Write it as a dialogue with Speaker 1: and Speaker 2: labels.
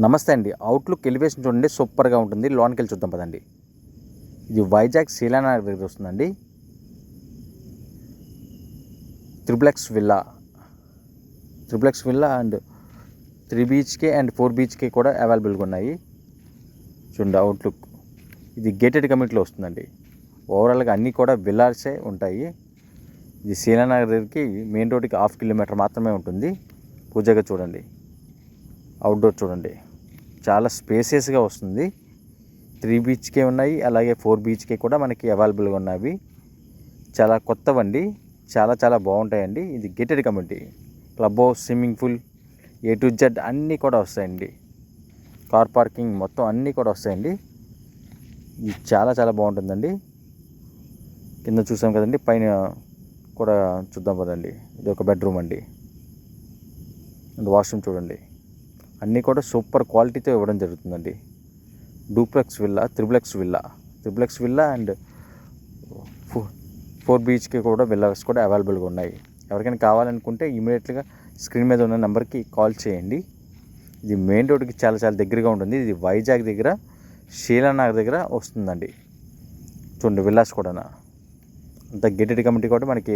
Speaker 1: నమస్తే అండి. Outlook elevation చూడండి, సూపర్గా ఉంటుంది. లోనికి వెళ్ళి చూద్దాం పదండి. ఇది వైజాగ్ శీలానగర్ దగ్గర వస్తుందండి. Triplex villa and 3 BHK and 4 BHK కూడా అవైలబుల్గా ఉన్నాయి. చూడండి అవుట్లుక్. ఇది గేటెడ్ కమ్యూనిటీలో వస్తుందండి. ఓవరాల్గా అన్నీ కూడా విల్లాసే ఉంటాయి. ఇది శీలానగర్ దగ్గరికి మెయిన్ రోడ్కి 1/2 కిలోమీటర్ మాత్రమే ఉంటుంది. పూజగా చూడండి, అవుట్డోర్ చూడండి, చాలా స్పేసియస్గా వస్తుంది. 3 BHK ఉన్నాయి, అలాగే 4 BHK కూడా మనకి అవైలబుల్గా ఉన్నవి. చాలా కొత్తవండి, చాలా చాలా బాగుంటాయండి. ఇది gated community, club house, swimming pool, A to Z అన్నీ కూడా వస్తాయండి. కార్ పార్కింగ్ మొత్తం అన్నీ కూడా వస్తాయండి. ఇది చాలా చాలా బాగుంటుందండి. కింద చూసాం కదండి, పైన కూడా చూద్దాం కదండి. ఇది ఒక బెడ్రూమ్ అండి అండ్ వాష్రూమ్ చూడండి. అన్నీ కూడా సూపర్ క్వాలిటీతో ఇవ్వడం జరుగుతుందండి. Duplex villa, triplex villa and 4 BHK కూడా విల్లాస్ కూడా అవైలబుల్గా ఉన్నాయి. ఎవరికైనా కావాలనుకుంటే ఇమీడియట్గా స్క్రీన్ మీద ఉన్న నెంబర్కి కాల్ చేయండి. ఇది మెయిన్ రోడ్కి చాలా చాలా దగ్గరగా ఉంటుంది. ఇది వైజాగ్ దగ్గర శీలానగర్ దగ్గర వస్తుందండి. చూడండి విల్లాస్ కూడా అంత గేటెడ్ కమ్యూనిటీ కూడా మనకి